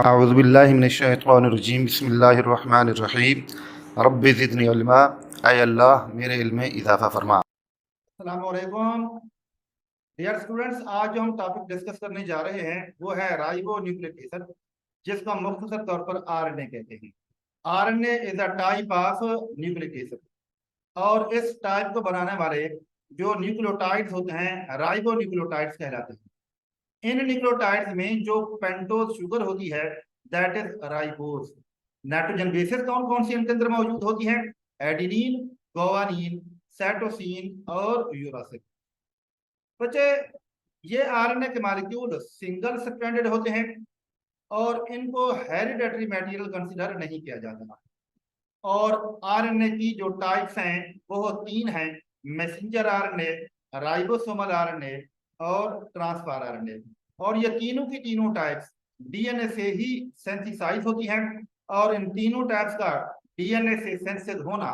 अऊज़ुबिल्लाहि मिनश्शैतानिर्रजीम बिस्मिल्लाहिर्रहमानिर्रहीम रब्बि ज़िदनी इल्मा। ऐ अल्लाह मेरे इल्म में इजाफ़ा फरमा। अस्सलामु अलैकुम डियर स्टूडेंट्स, आज जो हम टॉपिक डिस्कस करने जा रहे हैं वो है राइबो न्यूक्लिक एसिड, जिसको हम मुख्तसर तौर पर आरएनए कहते हैं। RNA is a type of nucleic acid और इस टाइप को बनाने वाले जो न्यूक्लियोटाइड्स होते हैं राइबो न्यूक्लियोटाइड्स कहलाते हैं। इन न्यूक्लियोटाइड्स में जो पेंटोज शुगर होती है that is ribose. Nitrogen bases कौन कौन सी इनके अंदर मौजूद होती हैं? एडिनिन, गुआनिन, साइटोसिन और यूरासिल। बच्चे, ये आरएनए के मॉलिक्यूल सिंगल स्ट्रैंडेड होते हैं और इनको हेरिडेटरी मटेरियल कंसीडर नहीं किया जाता। और आरएनए की जो टाइप्स हैं वो तीन हैं: मैसेंजर आरएनए, राइबोसोमल आरएनए और ट्रांसफर आरएनए। और ये तीनों की तीनों टाइप्स डीएनए से ही सेंथिसाइज होती हैं और इन तीनों टाइप्स का डीएनए से सेंथिसाइज होना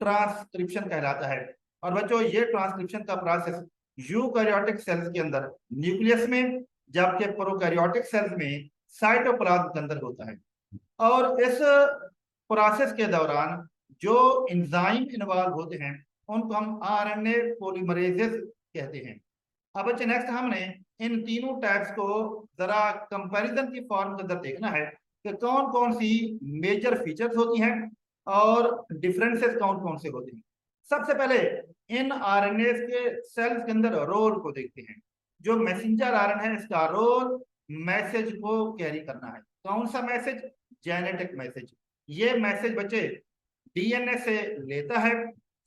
ट्रांसक्रिप्शन कहलाता है। और बच्चों, ये ट्रांसक्रिप्शन का प्रोसेस यूकैरियोटिक सेल्स के अंदर न्यूक्लियस में, जबकि प्रोकैरियोटिक सेल्स में साइटोप्लाज्म के अंदर होता है। और इस प्रोसेस के दौरान जो एंजाइम इन्वॉल्व होते हैं उनको हम आरएनए पॉलीमरेजेस कहते हैं। अब बच्चे, नेक्स्ट हमने इन तीनों टैब्स को जरा कंपैरिजन की फॉर्म के अंदर देखना है कि कौन कौन सी मेजर फीचर्स होती हैं और डिफरेंसेस कौन कौन से होते हैं। सबसे पहले इन आरएनए के सेल्स के अंदर रोल को देखते हैं। जो मैसेंजर आरएनए है इसका रोल मैसेज को कैरी करना है। कौन सा मैसेज? Genetic message. ये मैसेज बच्चे डीएनए से लेता है,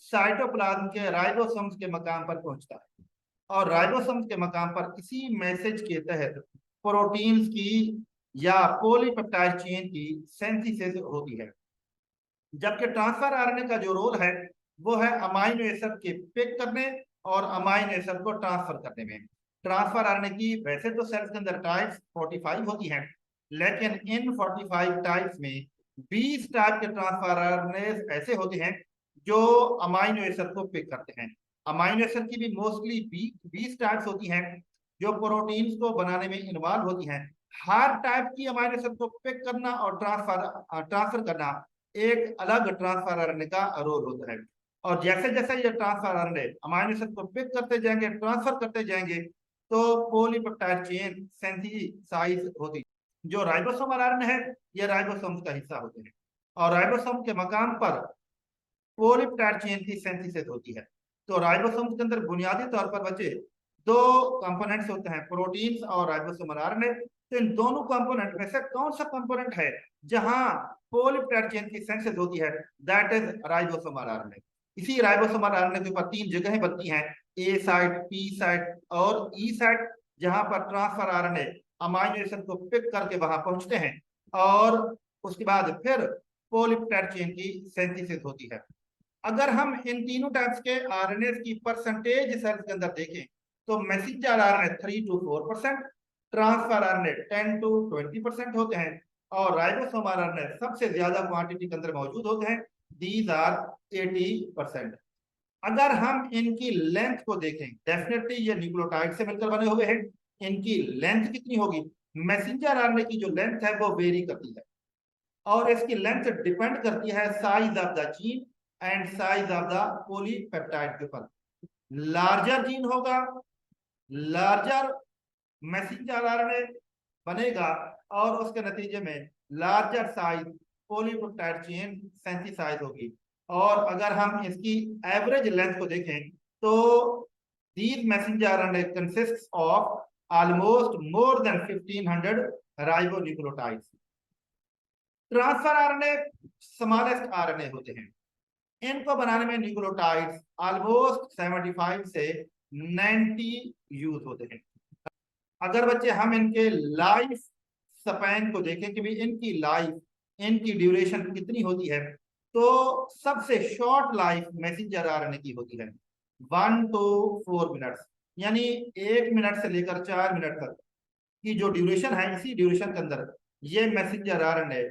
साइटोप्लाज्म के राइबोसोम्स के मकाम पर पहुंचता है और राइबोसोम्स के मकाम पर इसी मैसेज के तहत प्रोटीन्स की या पॉलीपेप्टाइड चेन की सिंथेसिस होती है। जबकि ट्रांसफर आरएनए का जो रोल है वो है अमाइनो एसिड के पिक करने और अमाइनो एसिड को ट्रांसफर करने में। ट्रांसफर आरएनए की वैसे तो सेल्स के अंदर टाइप्स 45 होती हैं, लेकिन इन 45 टाइप्स में 20 टाइप के ट्रांसफर आरएनए ऐसे होते हैं जो अमाइनो एसिड को पिक करते हैं। अमाइनो एसिड की भी मोस्टली 20 टाइप्स होती हैं जो प्रोटीन्स को बनाने में इन्वॉल्व होती हैं। हर टाइप की अमाइनो एसिड को पिक करना और ट्रांसफर करना एक अलग ट्रांसफर आरएनए का रोल होता है। और जैसे जैसे ये ट्रांसफर आरएनए अमाइनो एसिड को पिक करते जाएंगे, ट्रांसफर करते जाएंगे, तो पॉलीपेप्टाइड चेन सिंथेसाइज होती है। जो राइबोसोमल आरएनए है ये राइबोसोम का हिस्सा होते हैं और राइबोसोम के मकाम पर पॉलीपेप्टाइड चेन की सिंथेसिस होती है। तो राइबोसोम के अंदर बुनियादी तौर पर बच्चे दो कंपोनेंट्स होते हैं, प्रोटीन्स और राइबोसोमल आरएनए। तो इन दोनों कंपोनेंट में से कौन सा कंपोनेंट है जहां पॉलीपेप्टाइड चेन की सिंथेसिस होती है? That is ribosomal RNA. इसी राइबोसोमल आरएनए के ऊपर तीन जगहें बनती हैं, ए साइट, पी साइट और ई साइट, जहां पर ट्रांसफर आरएनए अमाइनो एसिड को पिक करके वहां पहुंचते हैं और उसके बाद फिर पॉलीपेप्टाइड चेन की सिंथेसिस होती है। अगर हम इन तीनों टाइप्स के आरएनए की परसेंटेज सेल्स के अंदर देखें तो messenger RNA 3 to 4%, transfer RNA 10 to 20% होते हैं और राइबोसोम आरएनए सबसे ज्यादा क्वांटिटी के अंदर मौजूद होते हैं, दीज आर 80%। अगर हम इनकी लेंथ को देखें, डेफिनेटली ये न्यूक्लियोटाइड से मिलकर बने हुए हैं, इनकी लेंथ कितनी होगी? मैसेंजर आरएनए की जो लेंथ है वो वेरी करती है और इसकी लेंथ डिपेंड करती है size of the gene and size of the polypeptide के ऊपर। लार्जर जीन होगा, लार्जर मैसेंजर आरएनए बनेगा और उसके नतीजे में larger size polypeptide chain synthesize होगी। और अगर हम इसकी एवरेज लेंथ को देखें तो these messenger RNA consists of almost more than 1500 ribonucleotides। Transfer RNA smallest RNA होते हैं, इनको बनाने में न्यूक्लियोटाइड्स ऑलमोस्ट 75 से 90 यूज होते हैं। अगर बच्चे हम इनके लाइफ स्पैन को देखें कि भाई इनकी लाइफ, इनकी ड्यूरेशन कितनी होती है, तो सबसे शॉर्ट लाइफ मैसेंजर आरएनए की होती है 1 to 4 मिनट्स, यानी 1 मिनट से लेकर 4 मिनट तक की जो ड्यूरेशन है, इसी ड्यूरेशन के अंदर ये मैसेंजर आरएनए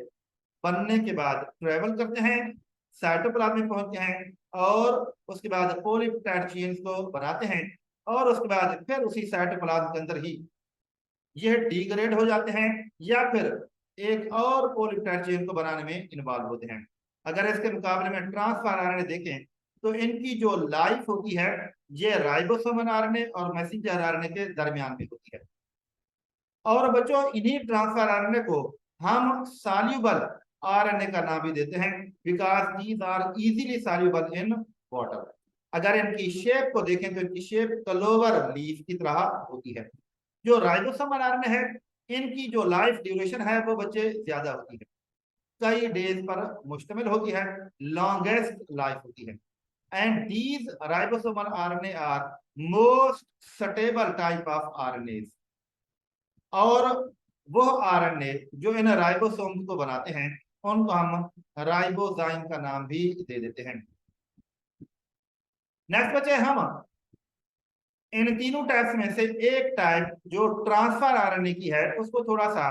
बनने के बाद ट्रेवल करते हैं, साइटोप्लाज्म में पहुंचते हैं और उसके बाद पॉलीपेप्टाइड चेन्स को बनाते हैं और उसके बाद फिर उसी साइटोप्लाज्म के अंदर ही यह डिग्रेड हो जाते हैं या फिर एक और पॉलीपेप्टाइड चेन को बनाने में इन्वॉल्व होते हैं। अगर इसके मुकाबले में ट्रांसफर आरएनए देखें तो इनकी जो लाइफ होती है ये राइबोसोमल आरएनए और मैसेंजर आरएनए के दरमियान में होती है। और बच्चों इन्हीं ट्रांसफर आरएनए को हम सॉल्युबल आरएनए का नाम भी देते हैं, because these are easily soluble in water. अगर इनकी शेप को देखें तो इनकी शेप क्लोवर लीफ की तरह होती है। जो राइबोसोमल आरएनए है इनकी जो लाइफ ड्यूरेशन है वो बच्चे ज्यादा होती है, कई डेज पर मुश्तमिल होती है, लॉन्गेस्ट लाइफ होती है। And these ribosomal RNA are most stable type of RNA. और वो आरएनए जो इन राइबोसोम्स को बनाते हैं उनको हम राइबोजाइम का नाम भी दे देते हैं। नेक्स्ट बचे हम इन तीनों टाइप्स में से एक टाइप जो ट्रांसफर आरएनए की है उसको थोड़ा सा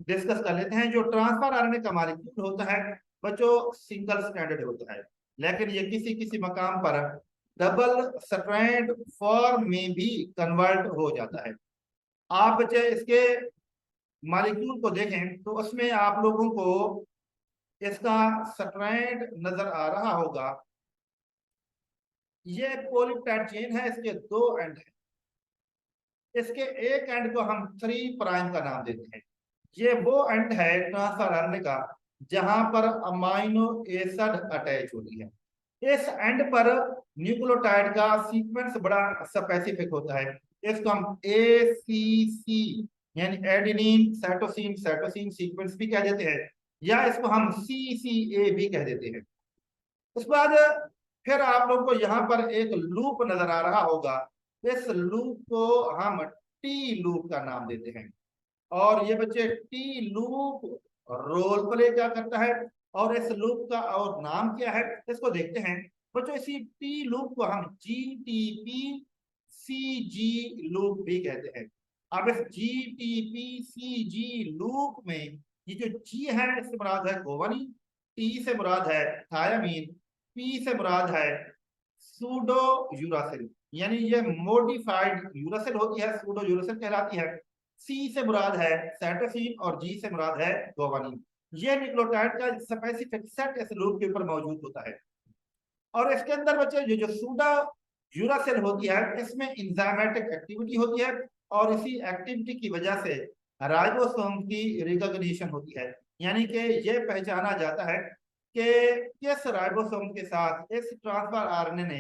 डिस्कस कर लेते हैं। जो ट्रांसफर आरएनए का मॉलिक्यूल होता है बच्चों सिंगल स्ट्रैंडेड होता है, लेकिन ये किसी किसी मकाम पर डबल स्ट्रैंड फॉर्म में भी कन्वर्ट हो जाता है। आप बच्चे इसके मॉलिक्यूल को देखें तो उसमें आप लोगों को इसका स्ट्रैंड नजर आ रहा होगा। ये पॉलीपेप्टाइड चेन है, इसके दो एंड है। इसके एक एंड को हम 3 प्राइम का नाम देते हैं। ये वो एंड है ट्रांसफर आरएनए का जहां पर अमाइनो एसिड अटैच होती है। इस एंड पर न्यूक्लियोटाइड का सीक्वेंस बड़ा स्पेसिफिक होता है। इसको हम ACC यानी एडेनिन साइटोसिन साइटोसिन सीक्वेंस भी कह देते हैं, या इसको हम CCA भी कह देते हैं। उसके बाद फिर आप लोग को यहाँ पर एक लूप नजर आ रहा होगा। इस लूप को हम टी लूप का नाम देते हैं। और ये बच्चे टी लूप रोल प्ले क्या करता है और इस लूप का और नाम क्या है इसको देखते हैं। बच्चों इसी टी लूप को हम GTP-CG लूप भी कहते हैं। अब इस GTP-CG लूप में ये जो G है इससे मुराद है गोवानी, T से मुराद है थायामीन, P से मुराद है सूडो यूरासिल यानी ये मॉडिफाइड यूरासिल होती है, सूडो यूरासिल कहलाती है। C से मुराद है साइटोसिन और G से मुराद है गोवानीन। ये न्यूक्लियोटाइड का स्पेसिफिक सेट इस लूप के ऊपर मौजूद होता है। और इसके अंदर बच्चे ये जो सूडो यूरासिल होती है इसमें इंजाइमेटिक एक्टिविटी होती है और इसी एक्टिविटी की वजह से राइबोसोम की रिकॉग्निशन होती है, यानी कि ये पहचाना जाता है कि किस राइबोसोम के साथ इस ट्रांसफर आरएनए ने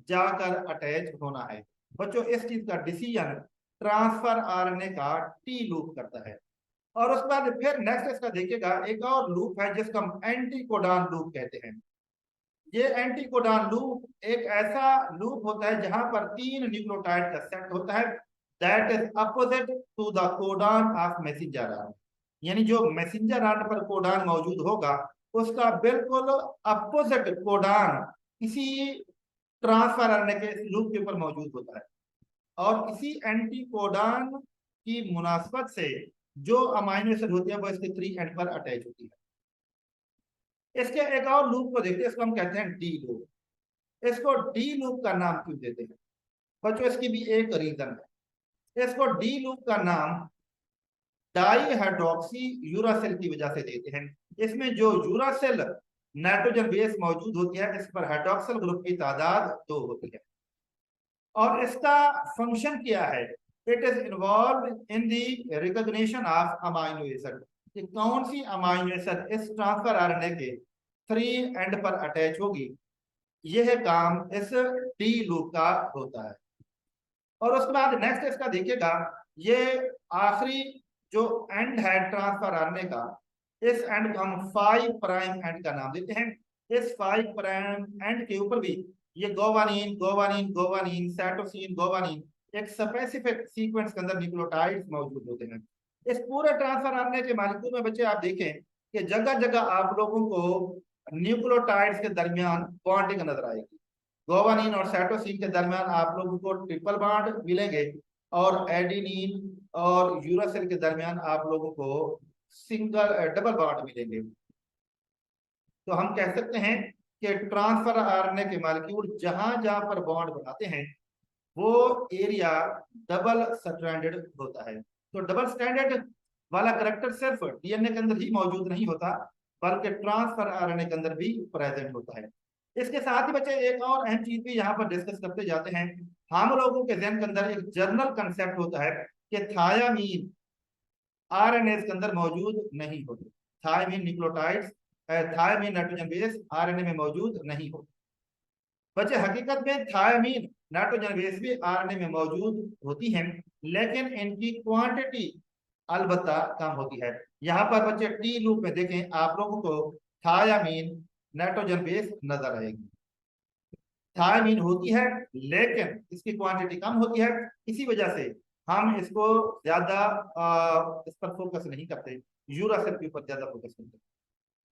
जाकर अटैच होना है। बच्चों इस चीज का डिसीजन ट्रांसफर आरएनए का टी लूप करता है। और उसके बाद फिर नेक्स्ट इसका देखिएगा एक और लूप है जिसको हम एंटीकोडॉन लूप कहते हैं। ये एंटीकोडॉन लूप एक ऐसा लूप होता है जहां पर 3 न्यूक्लियोटाइड का सेट होता है that is opposite to the codon of messenger RNA. यानी जो मैसेंजर आरएनए पर कोडॉन मौजूद होगा उसका बिल्कुल अपोजिट कोडॉन इसी ट्रांसफर आरएनए के लूप के ऊपर मौजूद होता है। और इसी एंटीकोडॉन की मुनासबत से जो अमाइनो एसिड होती है वो इसके 3 एंड पर अटैच होती है। इसके एक और लूप को देखते हैं, इसको हम कहते हैं डी लूप। इसको डी लूप का नाम क्यों देते हैं बच्चों, इसकी भी एक रीजन है। इसको डी लूप का नाम डाई हाइड्रोक्सी यूरासिल की वजह से देते हैं। इसमें जो यूरासिल नाइट्रोजन बेस मौजूद होती है इस पर हाइड्रोक्सिल ग्रुप की तादाद 2 होती है। और इसका फंक्शन क्या है, it is involve in the recognition of amino acid. कि कौन सी अमाइनो एसिड इस ट्रांसफर आरएनए के 3 एंड पर अटैच होगी, यह काम इस डी लूप का होता है। और उसके बाद नेक्स्ट इसका देखिएगा, ये आखिरी जो एंड है ट्रांसफर आरएनए का, इस एंड को हम 5 प्राइम एंड का नाम देते हैं। इस 5 प्राइम एंड के ऊपर भी ये गोवानीन गोवानीन गोवानीन साइटोसिन गोवानीन एक स्पेसिफिक सीक्वेंस के अंदर न्यूक्लियोटाइड्स मौजूद होते हैं। इस पूरे ट्रांसफर आरएनए के मॉलिक्यूल में बच्चे आप देखें कि जगह जगह आप लोगों को न्यूक्लियोटाइड्स के दरमियान बॉन्डिंग नजर आएगी। गोवानीन और साइटोसिन के दरमियान आप लोगों को ट्रिपल बॉन्ड मिलेंगे और एडेनिन और यूरासिल के दरमियान आप लोगों को सिंगल डबल बॉन्ड मिलेंगे। तो हम कह सकते हैं कि ट्रांसफर आरएनए के मॉलिक्यूल जहां जहां पर बॉन्ड बनाते हैं वो एरिया डबल स्ट्रैंडेड होता है। तो डबल स्ट्रैंडेड वाला करैक्टर सिर्फ डीएनए के अंदर ही मौजूद नहीं होता, बल्कि ट्रांसफर आरएनए के अंदर भी प्रेजेंट होता है। इसके साथ ही बच्चे एक और अहम चीज भी यहाँ पर डिस्कस करते जाते हैं। हम लोगों के जहन के अंदर एक जनरल कंसेप्ट होता है कि थायामीन आरएनए के अंदर मौजूद नहीं होते। Thymine nucleotides, thymine nitrogen base RNA में मौजूद नहीं होते। बच्चे हकीकत में थायमीन नाइट्रोजन बेस भी आरएनए में मौजूद होती हैं, लेकिन इनकी क्वांटिटी अलबत्ता कम होती है। यहाँ पर बच्चे टी लूप में देखें, आप लोगों को थायमीन नाइट्रोजन बेस नजर आएगी। थायमीन होती है लेकिन इसकी क्वांटिटी कम होती है, इसी वजह से हम इसको ज्यादा इस पर फोकस नहीं करते, यूरासिल के ऊपर ज्यादा फोकस करते हैं।